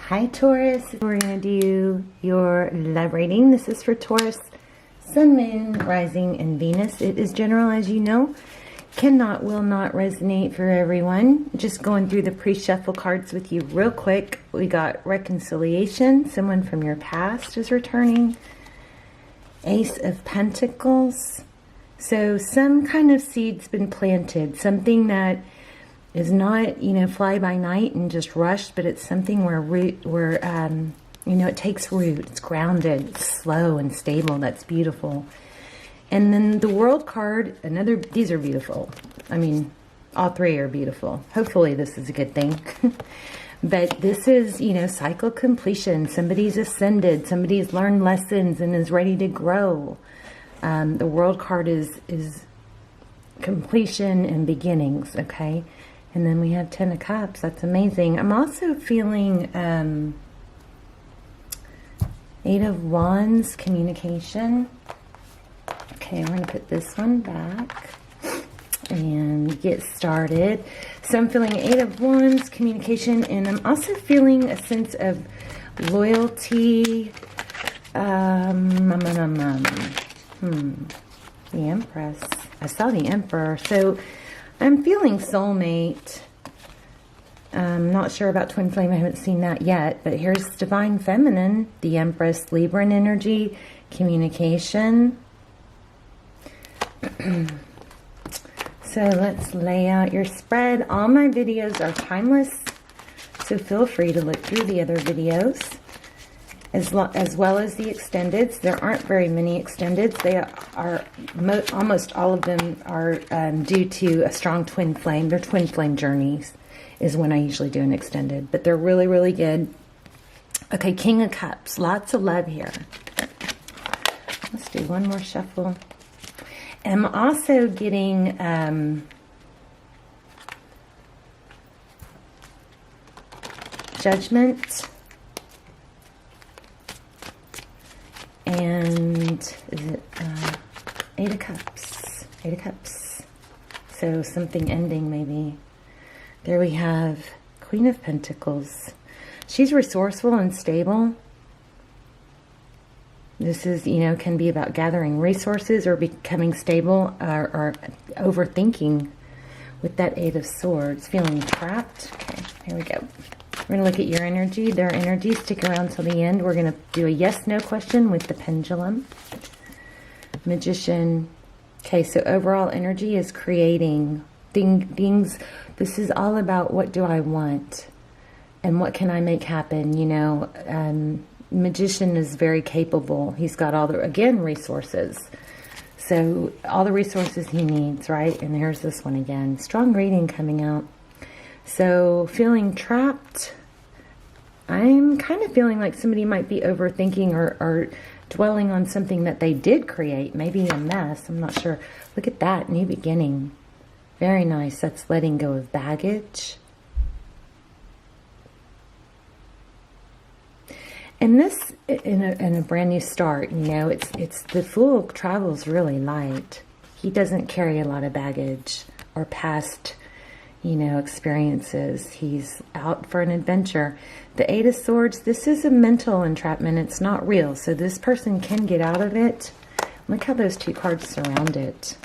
Hi Taurus, we're going to do your love reading. This is for Taurus, Sun, Moon, Rising, and Venus. It is general, as you know. Cannot, will not resonate for everyone. Just going through the pre-shuffle cards with you real quick. We got reconciliation. Someone from your past is returning. Ace of Pentacles. So some kind of seed's been planted. Something that is not, fly by night and just rushed, but it's something where it takes root. It's grounded, it's slow and stable. That's beautiful. And then the World card, these are beautiful. I mean, all three are beautiful. Hopefully this is a good thing. But this is, cycle completion. Somebody's ascended. Somebody's learned lessons and is ready to grow. The World card is completion and beginnings, okay? And then we have 10 of Cups. That's amazing. I'm also feeling 8 of Wands, communication. Okay, I'm going to put this one back and get started. So I'm feeling 8 of Wands, communication, and I'm also feeling a sense of loyalty. The Empress. I saw the Emperor. So I'm feeling soulmate. I'm not sure about twin flame. I haven't seen that yet. But here's divine feminine, the Empress, Libran energy, communication. So let's lay out your spread. All my videos are timeless, so feel free to look through the other videos as well as the extendeds. There aren't very many extendeds. They are almost all of them are due to a strong twin flame. They're twin flame journeys is when I usually do an extended, but they're really, really good. Okay, King of Cups. Lots of love here. Let's do one more shuffle. I'm also getting Judgment and is it 8 of Cups? 8 of Cups. So something ending maybe. There we have Queen of Pentacles. She's resourceful and stable. This is, can be about gathering resources or becoming stable or overthinking with that 8 of Swords. Feeling trapped. Okay, here we go. We're going to look at your energy, their energy. Stick around till the end. We're going to do a yes-no question with the pendulum. Magician. Okay, so overall energy is creating things. This is all about what do I want and what can I make happen, Magician is very capable. He's got all the, again, resources. So all the resources he needs, right? And here's this one again. Strong reading coming out. So feeling trapped. I'm kind of feeling like somebody might be overthinking or dwelling on something that they did create. Maybe a mess. I'm not sure. Look at that. New beginning. Very nice. That's letting go of baggage. And this, in a brand new start, it's the Fool travels really light. He doesn't carry a lot of baggage or past, experiences. He's out for an adventure. The 8 of Swords, this is a mental entrapment. It's not real. So this person can get out of it. Look how those two cards surround it.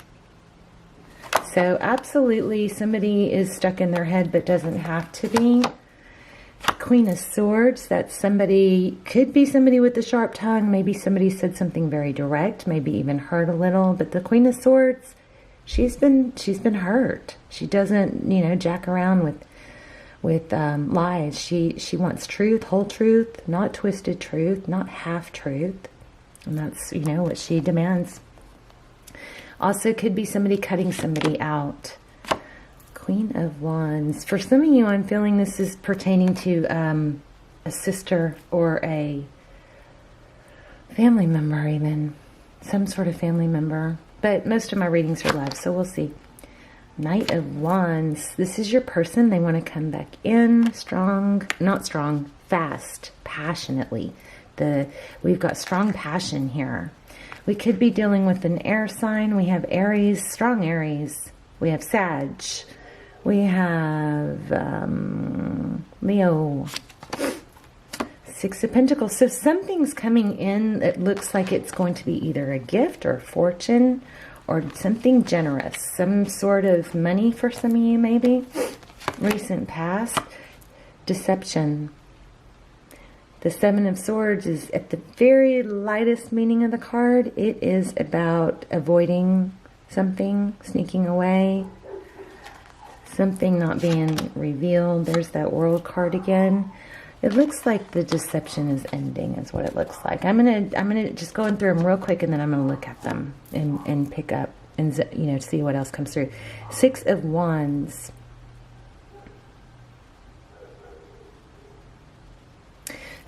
So absolutely somebody is stuck in their head but doesn't have to be. Queen of Swords, that's somebody, could be somebody with a sharp tongue. Maybe somebody said something very direct, maybe even hurt a little. But the Queen of Swords, she's been hurt. She doesn't, jack around with lies. She wants truth, whole truth, not twisted truth, not half truth. And that's, what she demands. Also could be somebody cutting somebody out. Queen of Wands. For some of you, I'm feeling this is pertaining to a sister or a family member even. Some sort of family member. But most of my readings are love, so we'll see. Knight of Wands. This is your person. They want to come back in strong. Not strong. Fast. Passionately. We've got strong passion here. We could be dealing with an air sign. We have Aries. Strong Aries. We have Sag. We have Leo. Six of Pentacles. So something's coming in that looks like it's going to be either a gift or fortune or something generous. Some sort of money for some of you maybe. Recent past. Deception. The Seven of Swords is at the very lightest meaning of the card. It is about avoiding something, sneaking away, something not being revealed. There's that World card again. It looks like the deception is ending, is what it looks like. I'm gonna just go through them real quick, and then I'm gonna look at them and pick up and, you know, see what else comes through. Six of Wands.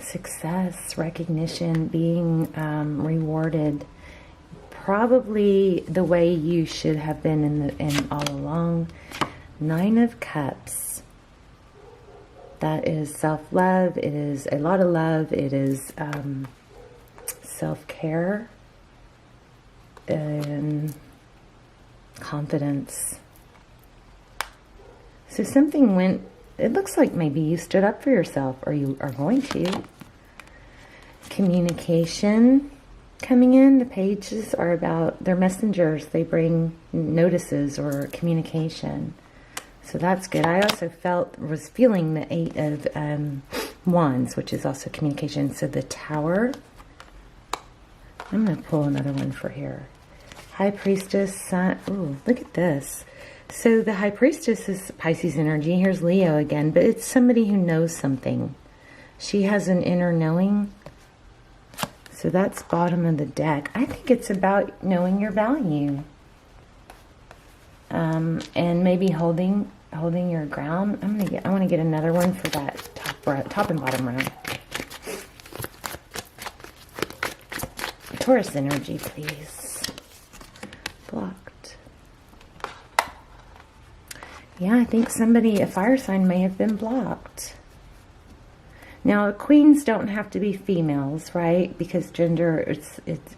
Success, recognition, being rewarded, probably the way you should have been in all along. Nine of Cups. That is self-love. It is a lot of love. It is self-care and confidence. So something went, it looks like maybe you stood up for yourself, or you are going to. Communication coming in. The pages are about, they're messengers. They bring notices or communication. So that's good. I also was feeling the Eight of Wands, which is also communication. So the Tower. I'm going to pull another one for here. High Priestess, Sun. Ooh, look at this. So the High Priestess is Pisces energy. Here's Leo again, but it's somebody who knows something. She has an inner knowing. So that's bottom of the deck. I think it's about knowing your value. And maybe holding your ground. I want to get another one for that top and bottom row. Taurus energy, please. Blocked. Yeah, I think a fire sign may have been blocked. Now, queens don't have to be females, right? Because gender,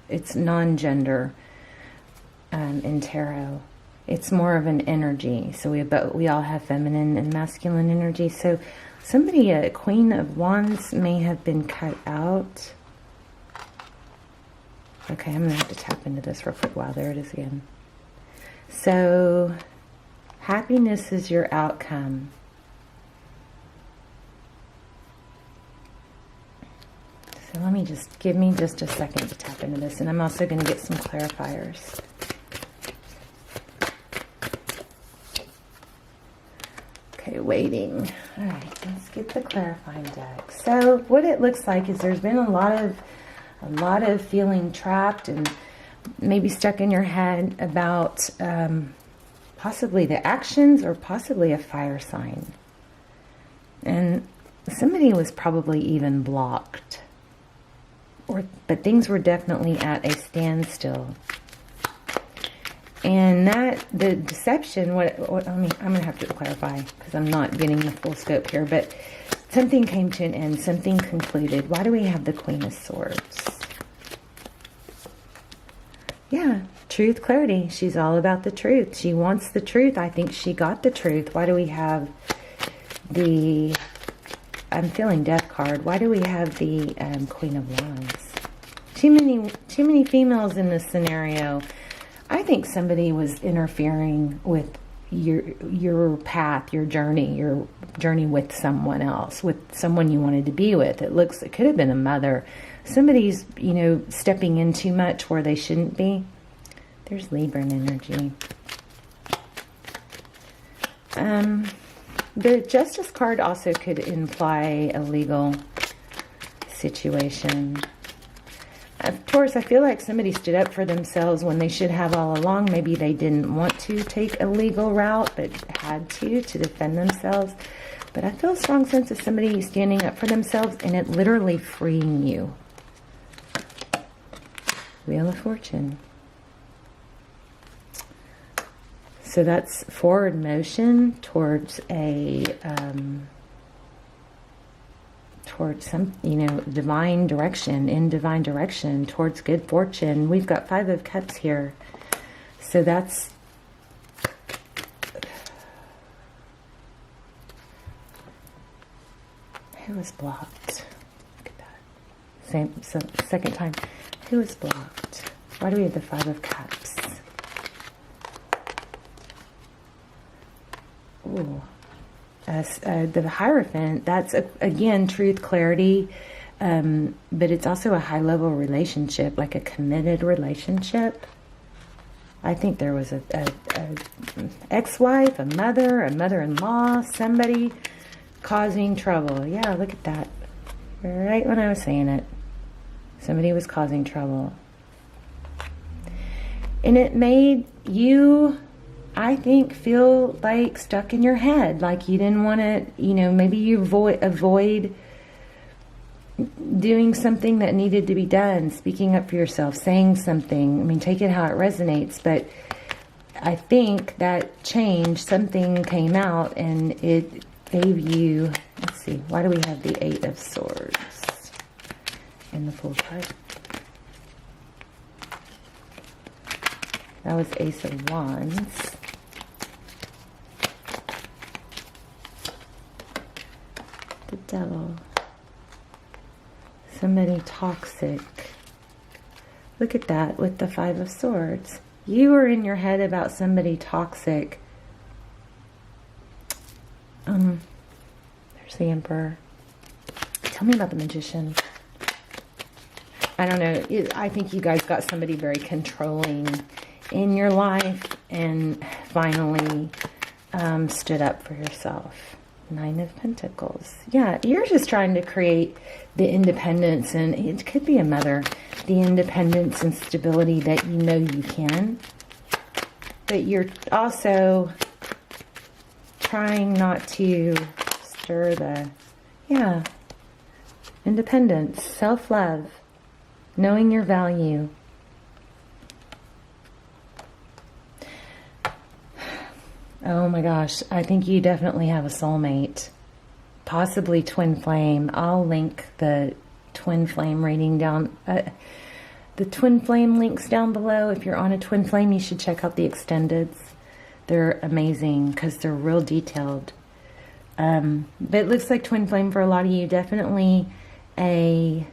it's non-gender in tarot. It's more of an energy. So we all have feminine and masculine energy. So somebody, a Queen of Wands, may have been cut out. Okay, I'm going to have to tap into this real quick. Wow, there it is again. So happiness is your outcome. So give me just a second to tap into this. And I'm also going to get some clarifiers. Okay, waiting. All right, let's get the clarifying deck. So what it looks like is there's been a lot of feeling trapped and maybe stuck in your head about possibly the actions or possibly a fire sign. And somebody was probably even blocked. But things were definitely at a standstill. And the deception, I'm going to have to clarify because I'm not getting the full scope here, but something came to an end, something concluded. Why do we have the Queen of Swords? Yeah, truth, clarity. She's all about the truth. She wants the truth. I think she got the truth. Why do we have I'm feeling Death card. Why do we have the Queen of Wands? Too many females in this scenario. I think somebody was interfering with your path, your journey with someone else, with someone you wanted to be with. It could have been a mother. Somebody's, stepping in too much where they shouldn't be. There's Libran energy. The Justice card also could imply a legal situation. Taurus, I feel like somebody stood up for themselves when they should have all along. Maybe they didn't want to take a legal route, but had to defend themselves. But I feel a strong sense of somebody standing up for themselves and it literally freeing you. Wheel of Fortune. So that's forward motion towards towards some, divine direction, towards good fortune. We've got Five of Cups here. So that's, who was blocked? Look at that. Second time. Who is blocked? Why do we have the Five of Cups? Ooh. The Hierophant, that's, again, truth, clarity, but it's also a high-level relationship, like a committed relationship. I think there was a ex-wife, a mother-in-law, somebody causing trouble. Yeah, look at that. Right when I was saying it. Somebody was causing trouble. And it made you, I think, feel like stuck in your head. Like you didn't want to, you know, maybe you avoid doing something that needed to be done, speaking up for yourself, saying something. I mean, take it how it resonates. But I think that changed. Something came out and it gave you, let's see, why do we have the Eight of Swords in the Fool card? That was Ace of Wands. The Devil. Somebody toxic. Look at that with the Five of Swords. You were in your head about somebody toxic. There's the Emperor. Tell me about the Magician. I don't know. I think you guys got somebody very controlling in your life and finally stood up for yourself. Nine of Pentacles. Yeah, you're just trying to create the independence, and it could be a mother, the independence and stability that you know you can. But you're also trying not to stir the, yeah, independence, self-love, knowing your value. Oh my gosh, I think you definitely have a soulmate. Possibly twin flame. I'll link the twin flame reading down, the twin flame links down below. If you're on a twin flame, you should check out the extendeds. They're amazing because they're real detailed. But it looks like twin flame for a lot of you. Definitely a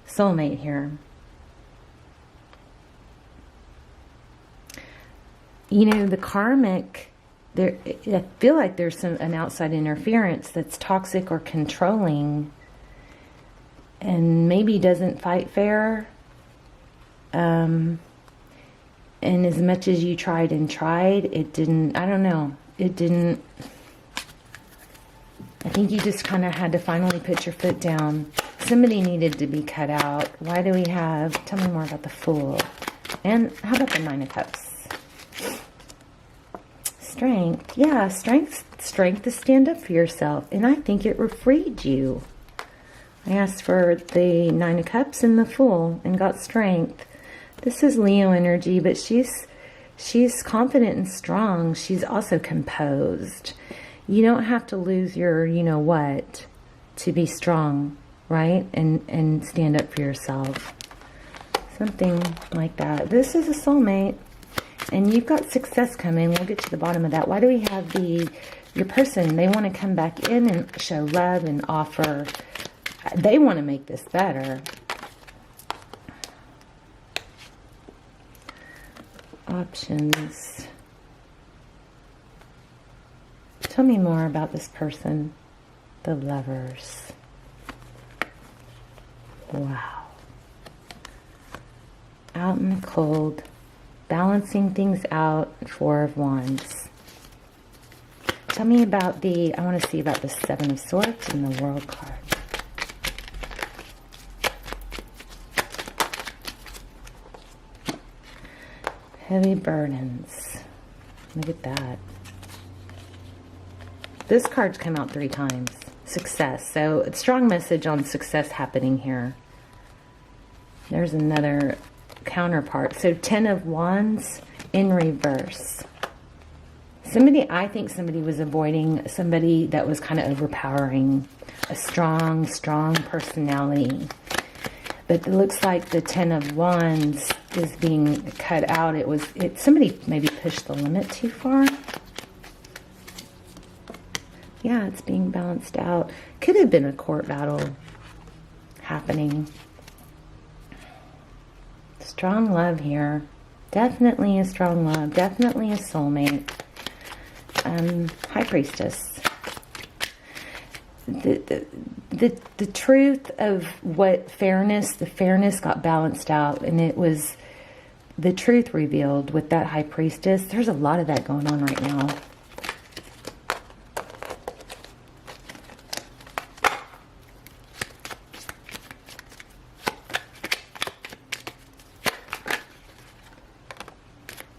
soulmate here. You know, the karmic, there, I feel like there's an outside interference that's toxic or controlling and maybe doesn't fight fair. And as much as you tried, it didn't, I don't know, it didn't. I think you just kind of had to finally put your foot down. Somebody needed to be cut out. Why do we have, tell me more about the Fool. And how about the Nine of Cups? Strength. Yeah, strength to stand up for yourself. And I think it freed you. I asked for the Nine of Cups and the Fool and got strength. This is Leo energy, but she's confident and strong. She's also composed. You don't have to lose your you-know-what to be strong, right? And stand up for yourself. Something like that. This is a soulmate. And you've got success coming. We'll get to the bottom of that. Why do we have your person? They want to come back in and show love and offer. They want to make this better. Options. Tell me more about this person. The Lovers. Wow. Out in the cold. Balancing things out. Four of Wands. Tell me about I want to see about the Seven of Swords and the World card. Heavy burdens. Look at that. This card's come out 3 times. Success. So, a strong message on success happening here. There's another counterpart. So, 10 of Wands in reverse. I think somebody was avoiding somebody that was kind of overpowering. A strong personality. But it looks like the 10 of Wands is being cut out. Somebody maybe pushed the limit too far. Yeah, it's being balanced out. Could have been a court battle happening. Strong love here. Definitely a strong love. Definitely a soulmate. High Priestess. The truth of what fairness, the fairness got balanced out, and it was the truth revealed with that High Priestess. There's a lot of that going on right now.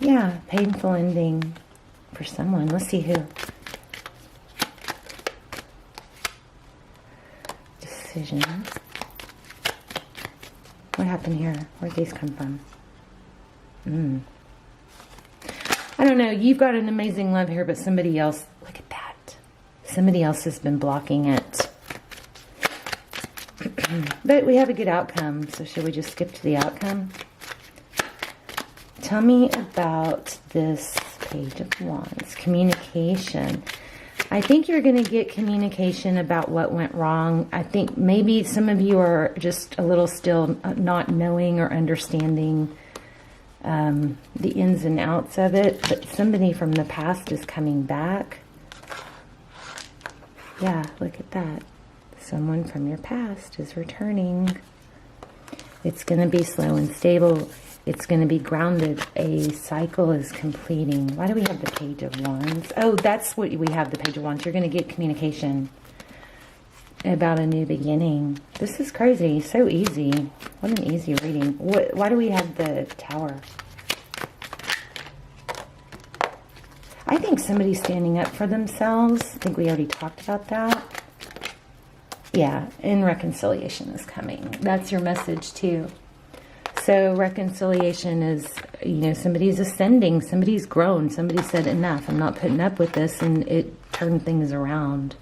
Yeah, painful ending for someone. Let's see who. Decision. What happened here? Where'd these come from? I don't know. You've got an amazing love here, but somebody else, look at that. Somebody else has been blocking it. But we have a good outcome. So should we just skip to the outcome? Tell me about this Page of Wands. Communication. I think you're going to get communication about what went wrong. I think maybe some of you are just a little still not knowing or understanding the ins and outs of it. But somebody from the past is coming back. Yeah, look at that. Someone from your past is returning. It's going to be slow and stable. It's going to be grounded. A cycle is completing. Why do we have the Page of Wands? Oh, that's what we have, the Page of Wands. You're going to get communication about a new beginning. This is crazy. So easy. What an easy reading. Why do we have the Tower? I think somebody's standing up for themselves. I think we already talked about that. Yeah, and reconciliation is coming. That's your message too. So reconciliation is, you know, somebody's ascending, somebody's grown, somebody said enough, I'm not putting up with this, and it turned things around.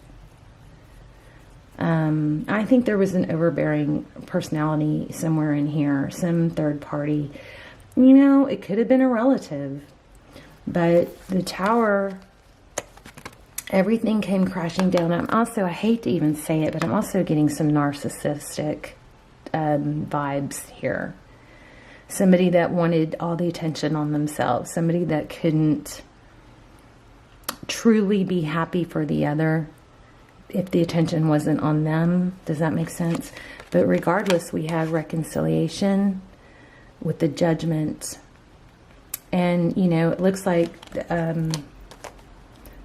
I think there was an overbearing personality somewhere in here, some third party. You know, it could have been a relative, but the Tower, everything came crashing down. I hate to even say it, but I'm also getting some narcissistic vibes here. Somebody that wanted all the attention on themselves. Somebody that couldn't truly be happy for the other if the attention wasn't on them. Does that make sense? But regardless, we have reconciliation with the Judgment. And, you know, it looks like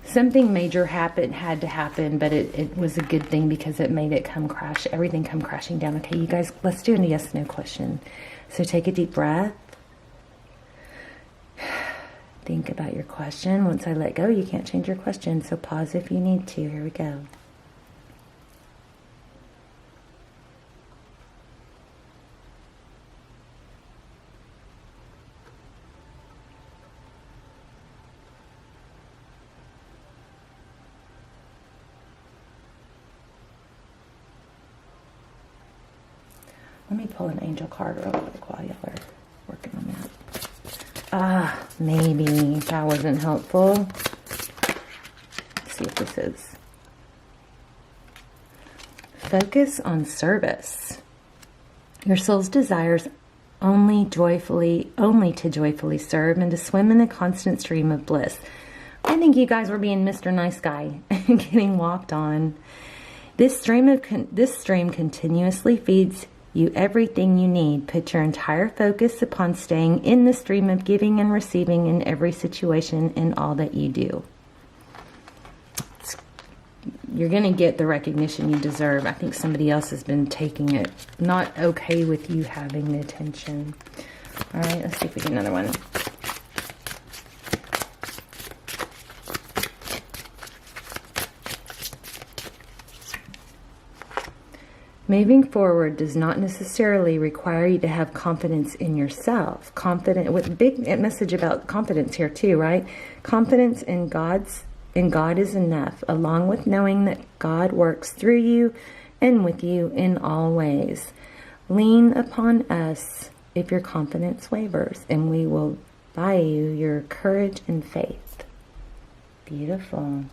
something major had to happen, but it was a good thing because it made it everything come crashing down. Okay, you guys, let's do a yes/no question. So take a deep breath. Think about your question. Once I let go, you can't change your question. So pause if you need to. Here we go. Let me pull an angel card real quick while y'all are working on that. Maybe that wasn't helpful. Let's see if this is. Focus on service. Your soul's desires only to joyfully serve and to swim in a constant stream of bliss. I think you guys were being Mr. Nice Guy and getting walked on. This stream continuously feeds you everything you need. Put your entire focus upon staying in the stream of giving and receiving in every situation in all that you do. You're going to get the recognition you deserve. I think somebody else has been taking it not okay with you having the attention. All right, let's see if we get another one. Moving forward does not necessarily require you to have confidence in yourself. With big message about confidence here too, right? Confidence in God is enough, along with knowing that God works through you and with you in all ways. Lean upon us if your confidence wavers, and we will buy you your courage and faith. Beautiful.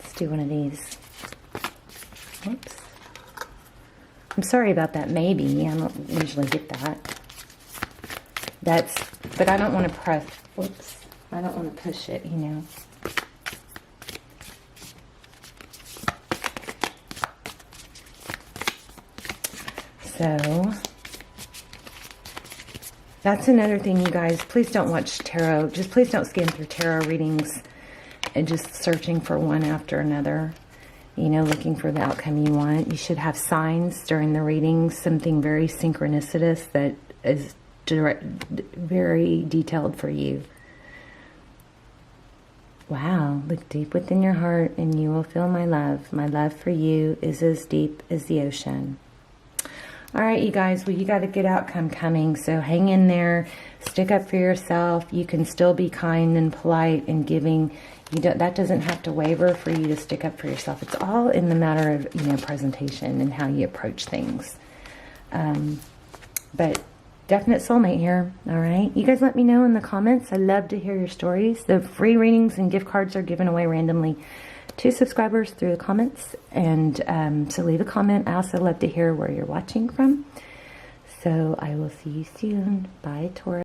Let's do one of these. Oops. I'm sorry about that maybe. I don't usually get that. But I don't want to press, whoops, I don't want to push it, you know. So, that's another thing, you guys. Please don't watch tarot. Just please don't skim through tarot readings and just searching for one after another. You know, looking for the outcome you want. You should have signs during the readings, something very synchronicitous that is very detailed for you. Wow, look deep within your heart and you will feel my love. My love for you is as deep as the ocean. All right, you guys, well, you got a good outcome coming, so hang in there. Stick up for yourself. You can still be kind and polite and giving. That doesn't have to waver for you to stick up for yourself. It's all in the matter of, you know, presentation and how you approach things. But definite soulmate here, all right? You guys let me know in the comments. I love to hear your stories. The free readings and gift cards are given away randomly to subscribers through the comments. And so leave a comment. I also love to hear where you're watching from. So I will see you soon. Bye, Taurus.